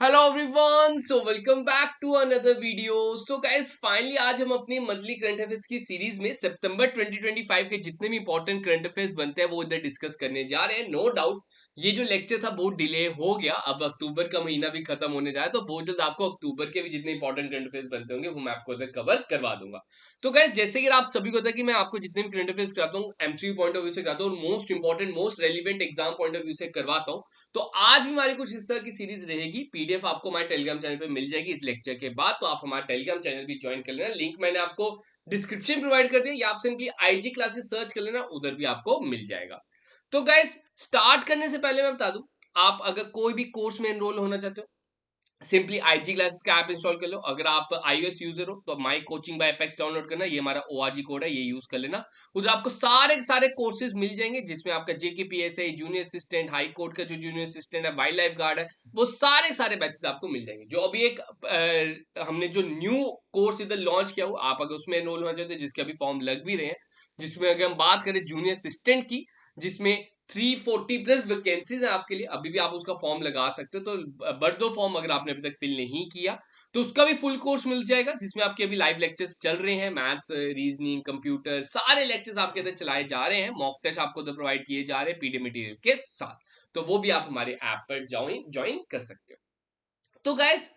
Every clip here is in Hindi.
Hello everyone, so welcome back to another video. So guys, finally आज हम अपनी मंथली करंट अफेयर्स की सीरीज में सितंबर 2025 के जितने भी इंपॉर्टेंट करंट अफेयर्स बनते हैं वो इधर डिस्कस करने जा रहे हैं। नो डाउट ये जो लेक्चर था बहुत डिले हो गया। अब अक्टूबर का महीना भी खत्म होने जा रहा है, तो बहुत जल्द आपको अक्टूबर के भी जितने इंपॉर्टेंट करंट अफेयर्स बनते होंगे वो मैं आपको इधर कवर करवा दूंगा। तो गाइस, जैसे कि आप सभी को पता है कि मैं आपको जितने भी करंट अफेयर्स कराता हूँ एमसीक्यू पॉइंट ऑफ व्यू से कराता हूँ और most important most relevant exam point of view से करवाता हूँ। तो आज भी हमारी कुछ इस तरह की सीरीज रहेगी। पीडीएफ आपको हमारे टेलीग्राम चैनल पे मिल जाएगी इस लेक्चर के बाद, तो आप हमारा टेलीग्राम चैनल भी ज्वाइन कर लेना। लिंक मैंने आपको डिस्क्रिप्शन प्रोवाइड कर दिया, या आप सिंपली आईजी क्लासेस सर्च कर लेना, उधर भी आपको मिल जाएगा। तो गाइस, स्टार्ट करने से पहले मैं बता दूं, आप अगर कोई भी कोर्स में एनरोल होना चाहते हो, सिंपली आईजी क्लासेस का ऐप इंस्टॉल कर लो। अगर आप आईओएस यूजर हो तो my coaching bye apex download करना, ये हमारा ओआरजी कोड है, ये यूज कर लेना। उधर आपको सारे सारे कोर्सेज मिल जाएंगे, जिसमें आपका JK PSI, junior assistant, high court का जो जूनियर असिस्टेंट है, वाइल्ड लाइफ गार्ड है, वो सारे सारे बैचेस आपको मिल जाएंगे। जो अभी एक हमने जो न्यू कोर्स इधर लॉन्च किया हो, आप अगर उसमें एनरोल होना चाहते हो, जिसके अभी फॉर्म लग भी रहे हैं, जिसमें अगर हम बात करें जूनियर असिस्टेंट की, जिसमें 340 प्लस वैकेंसीज है आपके लिए, अभी भी आप उसका फॉर्म लगा सकते हो। तो भर दो फॉर्म अगर आपने अभी तक फिल नहीं किया, तो उसका भी फुल कोर्स मिल जाएगा, जिसमें आपके अभी लाइव लेक्चर्स चल रहे हैं। मैथ्स, रीजनिंग, कंप्यूटर, सारे लेक्चर्स आपके इधर चलाए जा रहे हैं। मॉक टेस्ट आपको इधर प्रोवाइड किए जा रहे हैं पीडीएफ मटेरियल के साथ, तो वो भी आप हमारे ऐप पर ज्वाइन कर सकते हो। तो गाइस,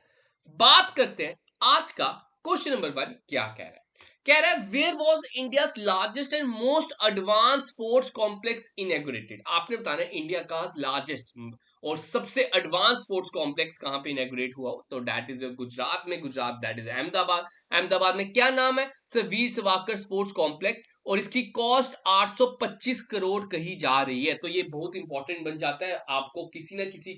बात करते हैं आज का क्वेश्चन नंबर 1 क्या कह रहा है। कह रहा है, where was India largest and most advance sports complex inaugurated. आपने बताना है इंडिया का लार्जेस्ट और सबसे एडवांस स्पोर्ट्स कॉम्प्लेक्स कहां पे इनॉग्रेट हुआ हो। तो दैट इज गुजरात में, गुजरात दैट इज अहमदाबाद। अहमदाबाद में क्या नाम है sir? Veer Savarkar sports complex, और इसकी कॉस्ट 825 करोड़ कही जा रही है। तो ये बहुत इंपॉर्टेंट बन जाता है, आपको किसी ना किसी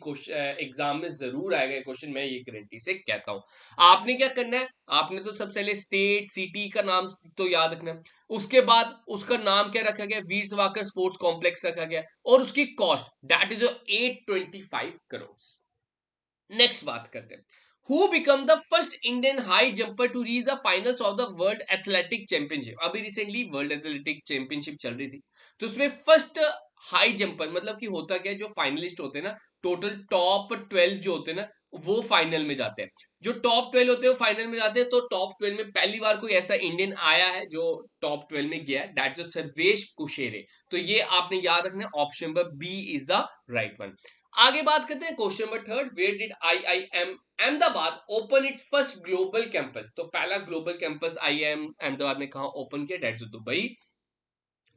एग्जाम में जरूर आएगा क्वेश्चन, मैं ये गारंटी से कहता हूं। आपने क्या करना है, आपने तो सबसे पहले स्टेट सिटी का नाम तो याद रखना है। उसके बाद उसका नाम क्या रखा गया? वीर सावरकर स्पोर्ट्स कॉम्प्लेक्स रखा गया, और उसकी cost that is 825 crore. Next बात करते हैं, who become the first Indian high jumper to reach the finals of the world athletic championship. अभी रिसेंटली वर्ल्ड एथलेटिक चैंपियनशिप चल रही थी, तो उसमें फर्स्ट हाई जंपर मतलब कि होता क्या है, जो फाइनलिस्ट होते हैं ना, टोटल टॉप 12 जो होते हैं ना, वो फाइनल में जाते हैं। जो टॉप 12 होते हैं वो फाइनल में जाते हैं। तो टॉप 12 में पहली बार कोई ऐसा इंडियन आया है जो टॉप 12 में गया है, दैट इज सर्वेश कुशेरे। तो ये आपने याद रखना है, option number B is the right one. आगे बात करते हैं question number 3, where did IIM Ahmedabad open its first global campus. तो पहला ग्लोबल कैंपस आईआईएम अहमदाबाद ने कहा ओपन किया? That is Dubai.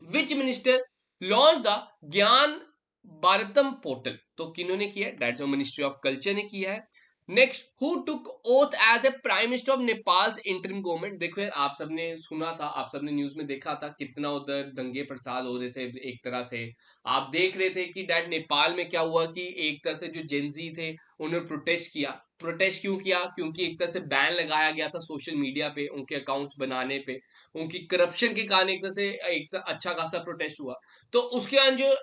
Which minister launch the Gyan Bharatam portal. तो किन्होंने किया? That is ministry of culture ने किया है। Next, who took oath as a prime minister of Nepal interim government. देखो यार, आप सबने सुना था, आप सबने न्यूज में देखा था, कितना उधर दंगे प्रसाद हो रहे थे। एक तरह से आप देख रहे थे कि डैट नेपाल में क्या हुआ कि एक तरह से जो जेंजी थे उन्होंने प्रोटेस्ट किया। प्रोटेस्ट क्यों किया? क्योंकि एक तरह से बैन लगाया गया था सोशल मीडिया पे उनके अकाउंट्स बनाने पे। उनकी करप्शन के कारण एक तरह से एक अच्छा खासा प्रोटेस्ट हुआ। तो उसके बाद जो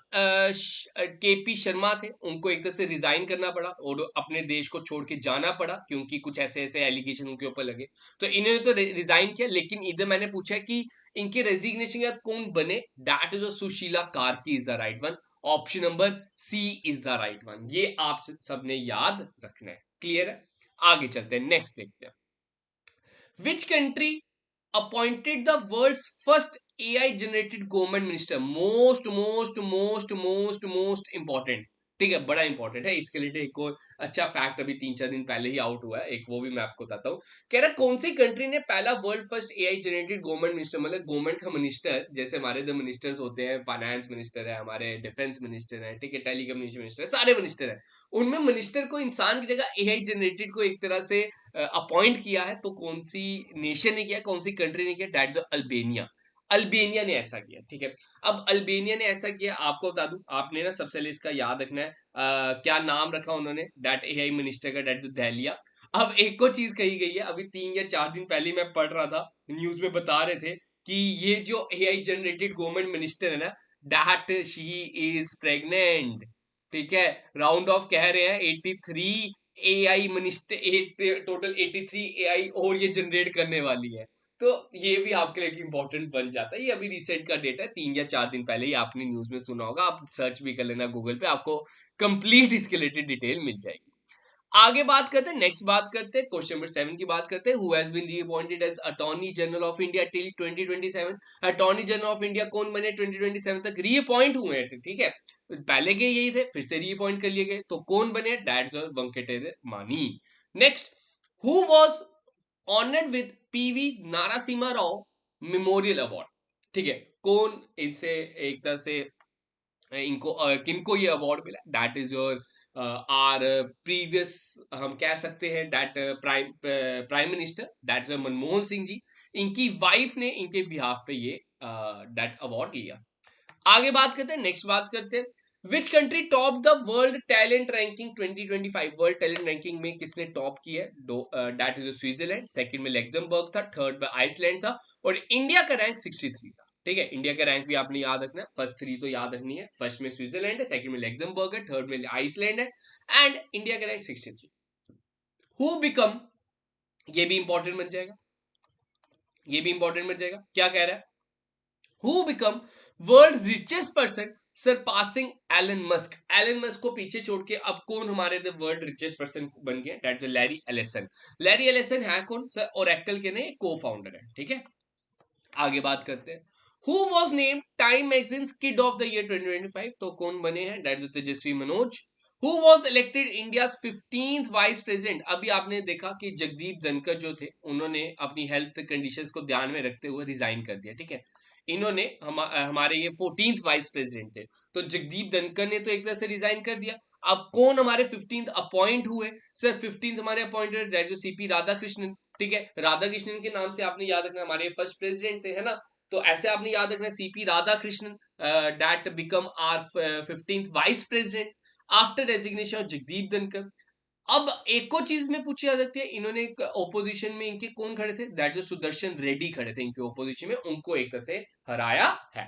केपी शर्मा थे, उनको एक तरह से रिजाइन करना पड़ा और अपने देश को छोड़ के जाना पड़ा, क्योंकि कुछ ऐसे ऐसे एलिगेशन उनके ऊपर लगे। तो इन्होंने तो रिजाइन किया, लेकिन इधर मैंने पूछा कि इनके रेजिग्नेशन के बाद कौन बने? That is Sushila Karki is the right one. Option number C is the right one. ये आप सबने याद रखना है। क्लियर है? आगे चलते हैं, नेक्स्ट देखते हैं। Which country appointed the world's first AI generated government minister? Most most most most most important, ठीक है, बड़ा इंपॉर्टेंट है। इसके लिए एक और अच्छा फैक्ट अभी 3-4 दिन पहले ही आउट हुआ है, एक वो भी मैं आपको बताता हूँ। कह रहा कौन सी कंट्री ने पहला world first AI generated government minister, मतलब गवर्नमेंट का मिनिस्टर, जैसे हमारे जो मिनिस्टर्स होते हैं, फाइनेंस मिनिस्टर है, हमारे डिफेंस मिनिस्टर है, ठीक है, टेलीकम्युनिकेशन मिनिस्टर है, सारे मिनिस्टर है, उनमें मिनिस्टर को इंसान की जगह एआई जनरेटेड को एक तरह से अपॉइंट किया है। तो कौन सी नेशन ने किया, कौन सी कंट्री ने किया? That is Albania. अल्बेनिया ने ऐसा किया, ठीक है। अब अल्बेनिया ने ऐसा किया, आपको बता दूं, आपने ना सबसे पहले इसका याद रखना है, क्या नाम रखा उन्होंने दैट एआई मिनिस्टर का? That is dahlia. अब एक और चीज कही गई है, अभी 3 या 4 दिन पहले मैं पढ़ रहा था, न्यूज में बता रहे थे कि ये जो एआई जनरेटेड गवर्नमेंट मिनिस्टर है ना, दैट शी इज प्रेग्नेंट। ठीक है, राउंड ऑफ कह रहे हैं 83 एआई मिनिस्टर, टोटल 83 एआई और ये जनरेट करने वाली है। तो ये भी आपके लिए इंपॉर्टेंट बन जाता है। ये अभी रिसेंट का डेटा है, 3 या 4 दिन पहले ही आपने न्यूज में सुना होगा, आप सर्च भी कर लेना गूगल पे, आपको कंप्लीट इसके रिलेटेड डिटेल मिल जाएगी। आगे बात करते हैं, नेक्स्ट बात करते हैं, क्वेश्चन नंबर 7 की बात करते हैं। Who has been reappointed as attorney general of India till 2027? Attorney general of India कौन बने 2027 तक रीअपॉइंट हुए हैं, ठीक है। पहले के यही थे, फिर से रीअपॉइंट कर लिए गए, तो कौन बने? That's Venkateshwar Mani. Next, who was honoured with PV Narasimha Rao memorial award, ठीक है। कौन इनसे एक तरह से इनको किनको ये अवार्ड मिला? That is your our previous, हम कह सकते हैं that prime minister, that is Manmohan Singh ji. इनकी वाइफ ने इनके बिहाफ पे ये दैट अवार्ड लिया। आगे बात करते हैं, नेक्स्ट बात करते हैं, which country top the world talent ranking 2025? World talent ranking में किसने टॉप किया है? दैट इज स्विट्जरलैंड, सेकंड में लग्जमबर्ग था, थर्ड में आइसलैंड था, और इंडिया का रैंक 63 था, ठीक है। इंडिया का रैंक भी आपने याद रखना है, फर्स्ट 3 तो याद रखनी है। फर्स्ट में स्विट्जरलैंड है, सेकंड में लग्जमबर्ग है, थर्ड में आइसलैंड है, एंड इंडिया का रैंक 63। हु बिकम, ये भी इंपॉर्टेंट बन जाएगा, ये भी इंपॉर्टेंट बन जाएगा, क्या कह रहा है? Who become world richest person surpassing Elon Musk? Elon Musk को पीछे छोड़ के अब कौन हमारे द वर्ल्ड रिचेस्ट पर्सन बन गए? That is Larry Ellison. Larry Ellison है कौन सर? ओरेकल के ने को फाउंडर है, ठीक है। आगे बात करते हैं, who was named time magazines kid of the year 2025? तो कौन बने हैं? That is Tejashwi Manoj. Who was elected India's 15th vice president? अभी आपने देखा कि जगदीप धनखड़ जो थे, उन्होंने अपनी हेल्थ कंडीशंस को ध्यान में रखते हुए रिजाइन कर दिया, ठीक है। इन्होंने हमारे ये 14th वाइस प्रेसिडेंट थे, तो जगदीप धनखड़ ने तो एक तरह से रिजाइन कर दिया। अब कौन हमारे 15th अपॉइंट हुए? सर 15th हमारे अपॉइंटेड दैट जो सीपी राधाकृष्णन, ठीक है। राधाकृष्णन के नाम से आपने याद रखना, हमारे फर्स्ट प्रेसिडेंट थे, है ना। तो ऐसे आपने याद रखना, CP Radhakrishnan that become our 15th vice president after resignation of Jagdeep Dhankhar. अब एक और चीज में पूछी जा सकती है, इन्होंने एक ओपोजिशन में इनके कौन खड़े थे? दैट जो सुदर्शन रेड्डी खड़े थे इनके ओपोजिशन में, उनको एक तरह से हराया है।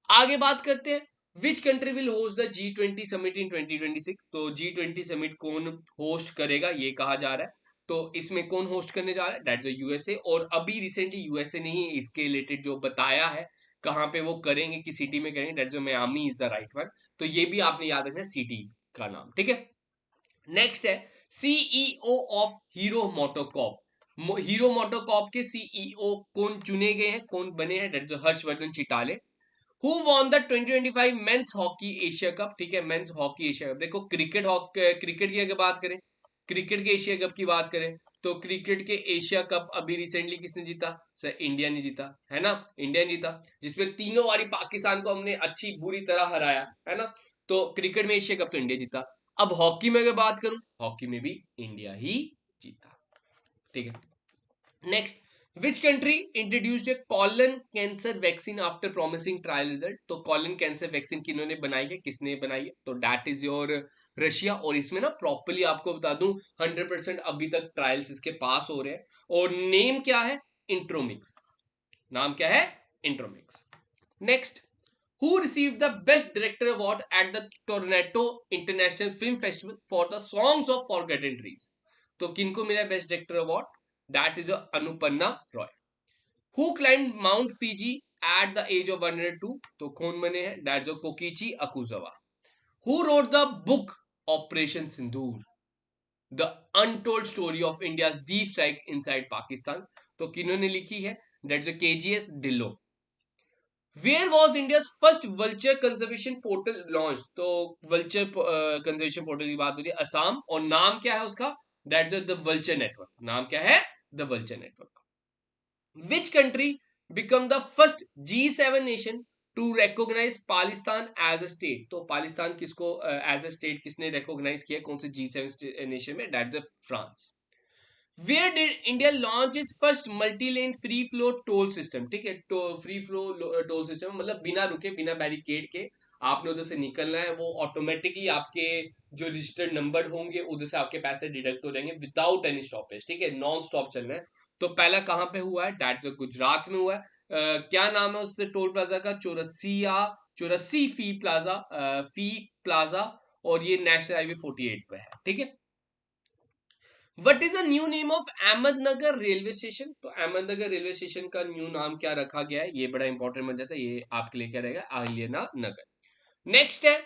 आगे बात करते हैं, which country will host the G20 summit in 2026? तो G20 समिट कौन होस्ट करेगा ये कहा जा रहा है, तो इसमें कौन होस्ट करने जा रहा है? That the USA. और अभी रिसेंटली यूएसए ने ही इसके रिलेटेड जो बताया है कहां पे वो करेंगे, किस सिटी में करेंगे, दैट जो Miami is the right one. तो ये भी आपने याद रखना है सिटी का नाम, ठीक है। नेक्स्ट है CEO of Hero MotoCorp. Hero MotoCorp के सीईओ कौन चुने गए हैं, कौन बने हैं? दैट जो Harshvardhan Chitale. Who won the 2025 men's hockey Asia Cup? ठीक है, मेंस हॉकी एशिया कप। देखो क्रिकेट की अगर बात करें, क्रिकेट के एशिया कप की बात करें, तो क्रिकेट के एशिया कप अभी रिसेंटली किसने जीता? सर इंडिया ने जीता, है ना। इंडिया ने जीता, जिसमें तीनों बारी पाकिस्तान को हमने अच्छी बुरी तरह हराया, है ना। तो क्रिकेट में एशिया कप तो इंडिया जीता। अब हॉकी में अगर बात करूं, हॉकी में भी इंडिया ही जीता, ठीक है। Next, which country introduced A colon cancer vaccine after promising trial result? तो कॉलन कैंसर वैक्सीन किन्होंने बनाई है, किसने बनाई है? तो दैट इज योर रशिया। और इसमें ना प्रॉपरली आपको बता दूं 100% अभी तक ट्रायल्स इसके पास हो रहे हैं, और नेम क्या है? इंट्रोमिक्स। नाम क्या है? इंट्रोमिक्स। Next, who received the best director award at the Toronto International Film Festival for the songs of forgotten trees? तो किनको मिला best director award? That is Anuparna Roy. Who climb Mount Fuji at the age of 102? तो कौन बने हैं? दैट जो Kokichi Akuzawa. Who wrote the book operation Sindoor, the untold story of India's deep strike inside Pakistan? तो किन्होंने लिखी है? दैट जो KGS Dhillon. Where was India first vulture conservation portal launch? तो वल्चर कंजर्वेशन पोर्टल की बात हो रही है, असम, और नाम क्या है उसका? That is the vulture network. नाम क्या है? The vulture network. Which country become the first G7 nation to recognise Pakistan as a state? तो पाकिस्तान किसको एज अ स्टेट किसने रिकॉग्नाइज किया, कौन से G7 नेशन में? That the France. Where did India launch its first multi-lane free flow toll system? ठीक है, तो फ्री फ्लो टोल सिस्टम मतलब बिना रुके, बिना बैरिकेड के आपने उधर से निकलना है, वो ऑटोमेटिकली आपके जो रजिस्टर्ड नंबर होंगे उधर से आपके पैसे डिडक्ट हो जाएंगे विदाउट एनी स्टॉपेज, ठीक है, नॉन स्टॉप चलना है। तो पहला कहाँ पे हुआ है? दैट गुजरात में हुआ है। क्या नाम है उस टोल प्लाजा का? चौरसी फी प्लाजा, और ये नेशनल हाईवे 48 पे है, ठीक है। What is the new name of Ahmednagar railway station? तो अहमदनगर रेलवे स्टेशन का न्यू नाम क्या रखा गया है? ये बड़ा इंपॉर्टेंट बन जाता है, ये आपके लिए क्या रहेगा? अहिल्यानगर नगर। नेक्स्ट है,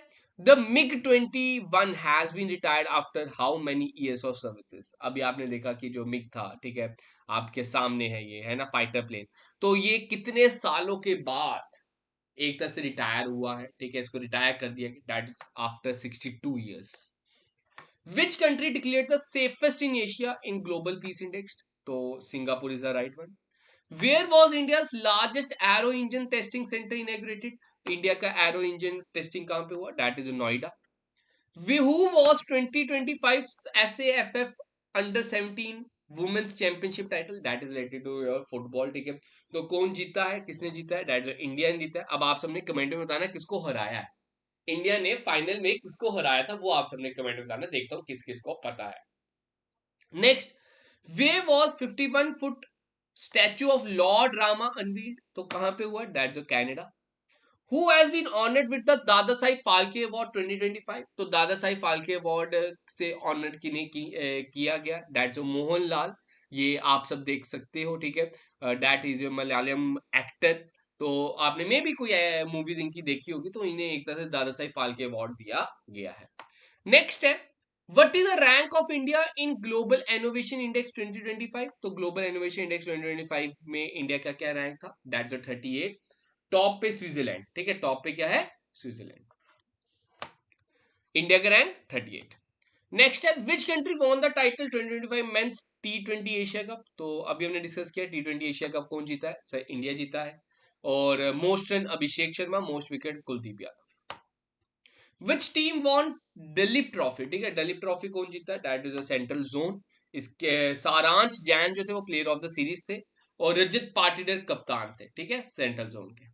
the MiG-21 has been retired after how many years of services. अभी आपने देखा कि जो मिग था, ठीक है, आपके सामने है, ये है ना फाइटर प्लेन, तो ये कितने सालों के बाद एक तरह से रिटायर हुआ है, ठीक है, इसको रिटायर कर दिया गया, that is after 62 years. Which country declared the safest in Asia in global peace index? तो Singapore is the right one. Where was India largest aero engine testing centre inaugurated? India का एरो इंजन टेस्टिंग कहां पे हुआ? That is Noida. Who was 2025 SAFF under 17 women's championship title? That is related to your football, ठीक है। तो कौन जीता है, किसने जीता है? दैट इज इंडिया ने जीता है। अब आप सबने कमेंट में बताना किसको हराया है, इंडिया ने फाइनल में किसको हराया था, वो आप सबने कमेंट में बताना, देखता हूँ किस किस को पता है। Next, way was 51 foot statue of Lord Rama unveiled? तो कहां पे हुआ? That is Canada. Who has been honored with the दादा साहिब फाल्के अवार्ड 2025? तो दादा साहिब फाल्के अवार्ड से ऑनर्ड किया गया, दैट जो मोहन लाल, ये आप सब देख सकते हो, ठीक है, दैट इज मलयालम एक्टर। तो आपने मे भी कोई मूवीज इनकी देखी होगी, तो इन्हें एक तरह से दादा साहिब फाल्के अवार्ड दिया गया है। नेक्स्ट है, what is the rank of India in global innovation index 2025? तो ग्लोबल इनोवेशन इंडेक्स 2025 में इंडिया का क्या रैंक था? That is 38। टॉप पे स्विट्जरलैंड, ठीक है, टॉप पे क्या है? स्विट्जरलैंड। इंडिया का रैंक 38। नेक्स्ट है, which country won the title 2025 men's T20 Asia cup? तो अभी हमने डिस्कस किया T20 एशिया कप कौन जीता है? सर इंडिया जीता है। और most run Abhishek Sharma, most wicket Kuldeep Yadav. Which team won Duleep trophy? ठीक है, दलीप ट्रॉफी कौन जीता है? That is a central zone. इसके सारांश जैन जो थे वो प्लेयर ऑफ द सीरीज थे, और रजत पाटीदार कप्तान थे, ठीक है, सेंट्रल जोन के।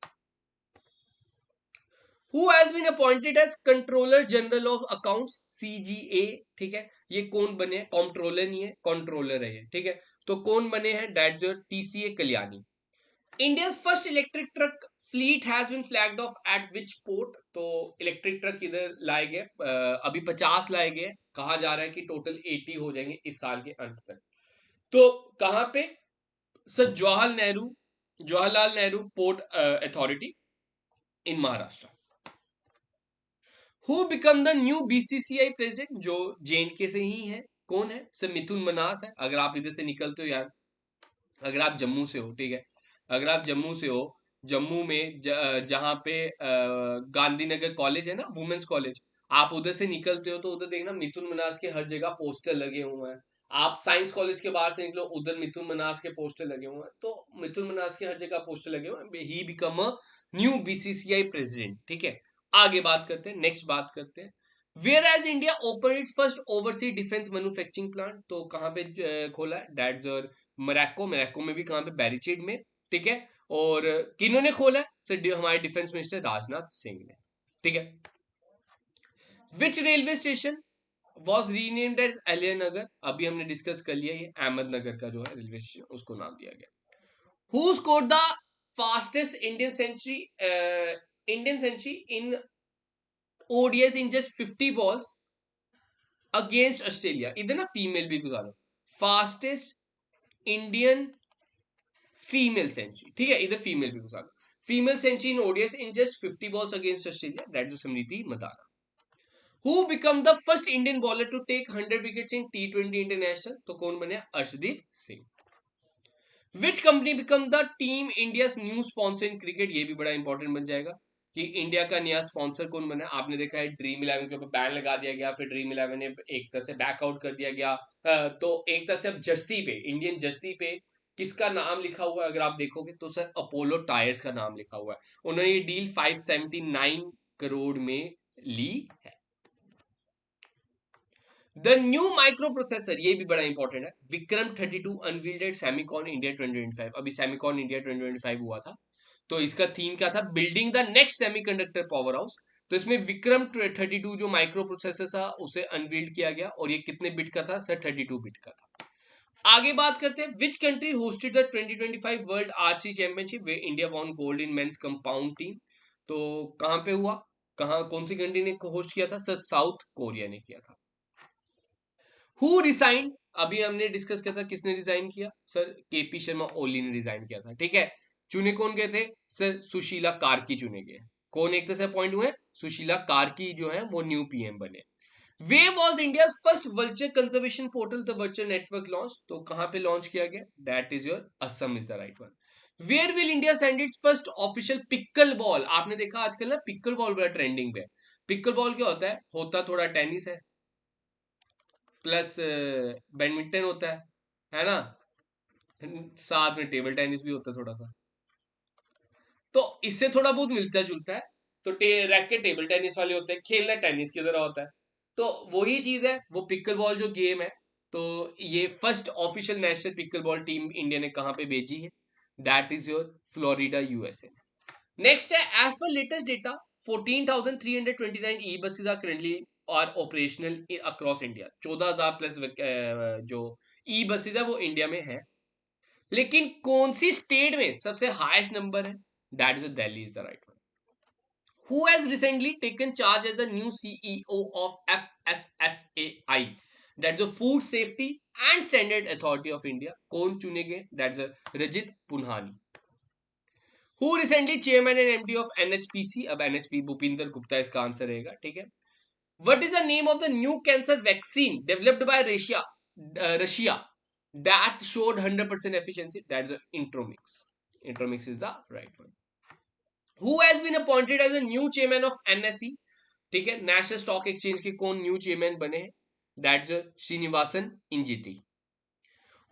Who has been appointed as controller general of accounts CGA? ठीक है, ये कौन बने हैं? कंट्रोलर नहीं है, कंट्रोलर है ये, ठीक है। तो कौन बने हैं? दैट जो TCA Kalyani. India first electric truck fleet has been flagged off at which port? तो इलेक्ट्रिक ट्रक इधर लाए गए, अभी 50 लाए गए, कहा जा रहा है कि टोटल 80 हो जाएंगे इस साल के अंत तक। तो कहां पे? Sir Jawaharlal Nehru port authority in Maharashtra. Who become the new BCCI president? जो JNK से ही है, कौन है? सर मिथुन मनास है। अगर आप इधर से निकलते हो यार, अगर आप जम्मू से हो, ठीक है, अगर आप जम्मू से हो, जम्मू में जहाँ पे गांधीनगर कॉलेज है ना, वुमेन्स कॉलेज, आप उधर से निकलते हो तो उधर देखना मिथुन मनास के हर जगह पोस्टर लगे हुए हैं। आप साइंस कॉलेज के बाहर से निकलो, उधर मिथुन मनास के पोस्टर लगे हुए हैं, तो मिथुन मनास के हर जगह पोस्टर लगे हुए हैं। He become a new BCCI president, ठीक है। आगे बात करते हैं, नेक्स्ट बात करते हैं, where as India open its first overseas defence manufacturing plant? तो कहां पे खोला है? दैट्स मोरक्को में भी, कहां पे? बैरिचेड में, ठीक है। और किन्होंने खोला है? सर हमारे डिफेंस मिनिस्टर राजनाथ सिंह ने, ठीक है। Which railway station was renamed as Aliyanagar? अभी हमने डिस्कस कर लिया, ये अहमदनगर का जो है रेलवे स्टेशन, उसको नाम दिया गया। Who scored the fastest Indian century in ODIs in just 50 balls against Australia? इधर ना फीमेल भी गुजारो, फास्टेस्ट इंडियन फीमेल सेंचुरी, ठीक है, इधर फीमेल भी गुजारो, female century in ODIs in just 50 balls against Australia, that is Smriti Madana. Who become the first Indian bowler to take 100 wickets in T20 international? तो कौन बने? Arshdeep Singh. Which company become the team India new sponsor in cricket? ये भी बड़ा इंपॉर्टेंट बन जाएगा कि इंडिया का नया स्पॉन्सर कौन बना। आपने देखा है ड्रीम 11 के ऊपर बैन लगा दिया गया, फिर ड्रीम 11 ने एक तरह से बैकआउट कर दिया गया, तो एक तरह से अब जर्सी पे, इंडियन जर्सी पे किसका नाम लिखा हुआ है अगर आप देखोगे तो सर अपोलो टायर्स का नाम लिखा हुआ है। उन्होंने ये डील 579 करोड़ में ली है। द न्यू माइक्रो प्रोसेसर, ये भी बड़ा इंपॉर्टेंट है, विक्रम 32 अनवील्ड सेमिकॉन इंडिया 2025। अभी सेमिकॉन इंडिया 2025 हुआ था, तो इसका थीम क्या था? Building the next semiconductor power house. तो इसमें विक्रम 32 जो माइक्रो प्रोसेसर था उसे अनवील्ड किया गया, और ये कितने बिट का था? सर 32 बिट का था। आगे बात करते हैं, which country hosted the 2025 world archery championship where India won gold in men's compound team? तो कहां पे हुआ, कौन सी कंट्री ने होस्ट किया था? सर साउथ कोरिया ने किया था। Who resign? अभी हमने डिस्कस किया था, किसने रिजाइन किया? सर KP शर्मा ओली ने रिजाइन किया था, ठीक है। चुने कौन गए थे? सर सुशीला कार्की चुने गए, कौन एक तरह से अपॉइंट हुए? सुशीला कार्की जो है वो न्यू पीएम बने। Where was India first virtual conservation portal the virtual network launch, तो कहां पे लॉन्च किया गया? That is your Assam is the right one. Where will India send its first official pickleball? आपने देखा आजकल ना पिक्कल बॉल बड़ा ट्रेंडिंग पे। पिक्कल बॉल क्या होता थोड़ा टेनिस है प्लस बैडमिंटन होता है ना, साथ में टेबल टेनिस भी होता है थोड़ा सा, तो इससे थोड़ा बहुत मिलता जुलता है। तो रैकेट टेबल टेनिस वाले होते हैं, खेलना टेनिस की तरह होता है, तो वही चीज है वो पिकल बॉल जो गेम है। तो ये first official national pickleball team India ने कहां पे भेजी है? That is your Florida USA. Next है as per latest data 14,329 e buses are currently are operational across India. 14,000 plus जो ई बसेस है वो इंडिया में है, लेकिन कौन सी स्टेट में सबसे हाईएस्ट नंबर है? That is Delhi is the right one. Who has recently taken charge as the new CEO of FSSAI, that is food safety and standard authority of India? कौन चुने गए? That is Rajit Punhani. Who recently chairman and MD of NHPC? अब एनएचपी भूपिंदर गुप्ता इसका आंसर रहेगा, ठीक है। What is the name of the new cancer vaccine developed by Russia that showed 100% efficiency? That's the Intromix. Intromix is the right one. Who has been appointed as a new chairman of NSE? ठीक है, नेशनल स्टॉक एक्सचेंज के कौन न्यू चेयरमैन बने हैं? That's Srinivasan Injeti.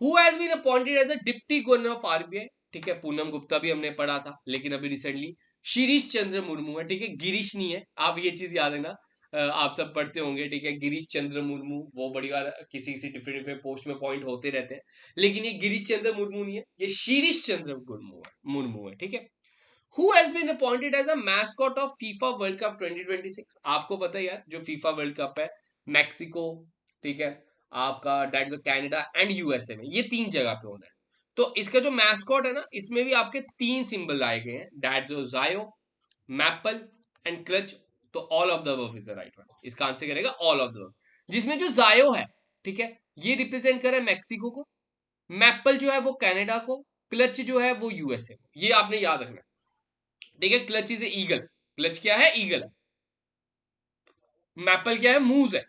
Who has been appointed as a deputy governor of RBI? ठीक है, पूनम गुप्ता भी हमने पढ़ा था, लेकिन अभी रिसेंटली शीरीष चंद्र मुर्मू है, ठीक है, गिरीश नहीं है, आप ये चीज याद है ना, आप सब पढ़ते होंगे, ठीक है, गिरीश चंद्र मुर्मू वो बड़ी बार किसी किसी डिफरेंट डिफरेंट पोस्ट में पॉइंट होते रहते हैं, लेकिन ये गिरीश चंद्र मुर्मू नहीं है, ये शीरीष चंद्र मुर्मू है, ठीक है। Who has been appointed as a mascot of FIFA world cup 2026? आपको पता है यार, जो फीफा वर्ल्ड कप है मैक्सिको, ठीक है, आपका डेट कनाडा एंड यूएसए में, ये 3 जगह पे होना है। तो इसका जो मैस्कॉट है ना, इसमें भी आपके 3 सिंबल आए गए हैं, दैट जो जायो, मैपल एंड क्लच। तो all of the above is the right one, इसका आंसर करेगा ऑल ऑफ द अबव। जिसमें जो जायो है, ठीक है, ये रिप्रेजेंट करे मैक्सिको को, मैपल जो है वो कनाडा को, क्लच जो है वो यूएसए को, ये आपने याद रखना। ठीक है, क्लच इज ईगल, क्लच क्या है? ईगल है। मैपल क्या है? मूज है।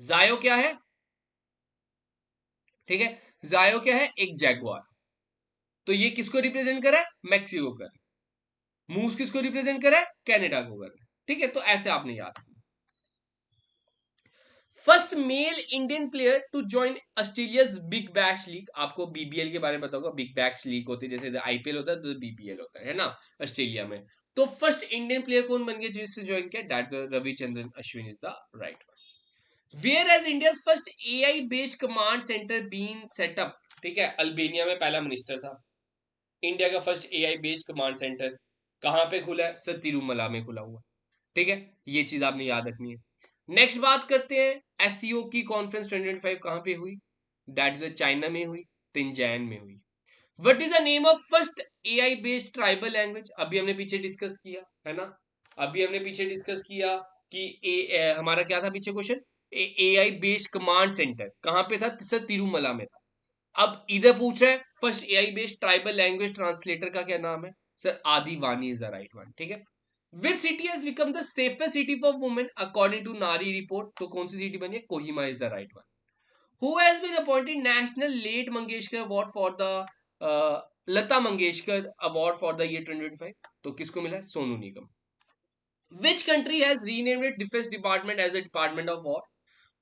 जायो क्या है? ठीक है, जायो क्या है? एक जैगुआर। तो ये किसको रिप्रेजेंट कर रहा है? मैक्सिको कर। मूज किसको रिप्रेजेंट कर रहा है? कनाडा को कर। ठीक है, तो ऐसे आपने याद रखना। First male Indian player to join Australia's big bash league. आपको बीबीएल के बारे में पता होगा, बिग बैश लीग होती है, जैसे आईपीएल होता है तो बीबीएल होता है ना ऑस्ट्रेलिया में। तो फर्स्ट इंडियन प्लेयर कौन बन गया जिससे ज्वाइन किया? That Ravichandran Ashwin is the right one. Where as India first AI based command centre been set up? ठीक है, अल्बेनिया में पहला मिनिस्टर था। इंडिया का first AI based command centre कहां पे खुला है? सर तिरुमला में खुला हुआ। ठीक है, ये चीज आपने याद रखनी है। नेक्स्ट बात करते हैं एससीओ की कॉन्फ्रेंस 2025 कहां पे हुई? दैट इज चाइना में हुई, तिनजैन में हुई। What is the name of first AI based tribal language? अभी हमने पीछे डिस्कस किया है ना, अभी हमने पीछे डिस्कस किया कि हमारा क्या था पीछे question? AI based command centre कहां पे था? सर तिरुमला में था। अब इधर पूछ रहा है first AI based tribal language translator का क्या नाम है? Sir Adivani is the right one. ठीक है, which city has become the safest city for women according to Nari report? तो कौन सी सिटी बनी है? Kohima is the right one. Who has been appointed national Lata Mangeshkar award for the Lata Mangeshkar award for the year 2025? तो किसको मिला है? Sonu Nigam. Which country has renamed it defence department as a department of war?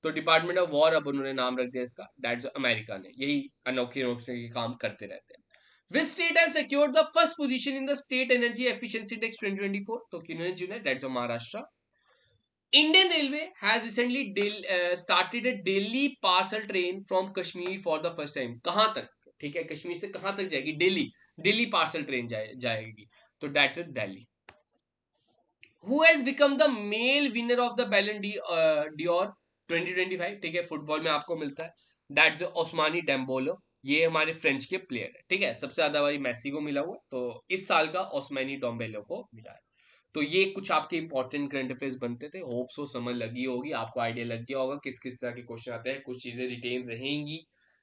तो डिपार्टमेंट ऑफ वॉर अब उन्होंने नाम रख दिया इसका, दैट्स अमेरिका ने। यही अनोखे अनोखे काम करते रहते हैं। Which state has secured the first position in the state energy efficiency index 2024? तो किन्होंने चुना है? That's Maharashtra. Indian railway has recently started a Delhi parcel train from Kashmir for the first time. कहां तक? ठीक है, कश्मीर से कहां तक जाएगी? दिल्ली। दिल्ली पार्सल ट्रेन जाएगी, तो that's Delhi. Who has become the male winner of the Ballon d'Or 2025? ठीक है, फुटबॉल में आपको मिलता है, दैट्स ओस्मानी डेम्बोलो। ये हमारे फ्रेंच के प्लेयर है। ठीक है, सबसे ज्यादा बारी मेसी को मिला हुआ, तो इस साल का ओस्मानी डोम्बेलो को मिला है। तो ये कुछ आपके इंपॉर्टेंट करंट अफेयर्स बनते थे। होप सो समझ लगी होगी, आपको आइडिया लग गया होगा किस किस तरह के क्वेश्चन आते हैं, कुछ चीजें रिटेन रहेंगी,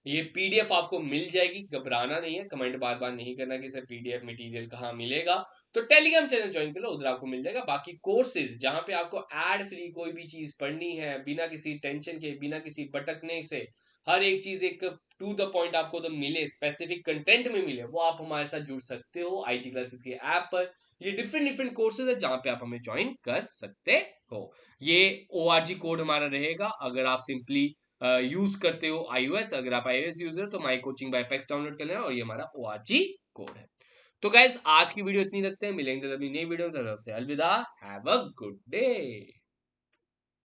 ये पीडीएफ आपको मिल जाएगी, घबराना नहीं है, कमेंट बार बार नहीं करना कि सर पीडीएफ मटेरियल कहाँ मिलेगा। तो टेलीग्राम चैनल ज्वाइन कर लो, उधर आपको मिल जाएगा। बाकी कोर्सेज जहाँ पे आपको एड फ्री कोई भी चीज पढ़नी है बिना किसी टेंशन के, बिना किसी भटकने से, हर एक चीज एक टू द पॉइंट आपको तो मिले, स्पेसिफिक कंटेंट में मिले, वो आप हमारे साथ जुड़ सकते हो आईटी क्लासेस के ऐप पर। ये डिफरेंट डिफरेंट कोर्सेज है जहाँ पे आप हमें ज्वाइन कर सकते हो। ये ORG कोड हमारा रहेगा। अगर आप सिंपली यूज करते हो iOS, अगर आप iOS यूजर तो my coaching bye apex download कर लेना, और ये हमारा ORG कोड है। तो गाइज आज की वीडियो इतनी रखते हैं, मिलेंगे जब नई वीडियो में, तरफ से अलविदा, हैव अ गुड डे।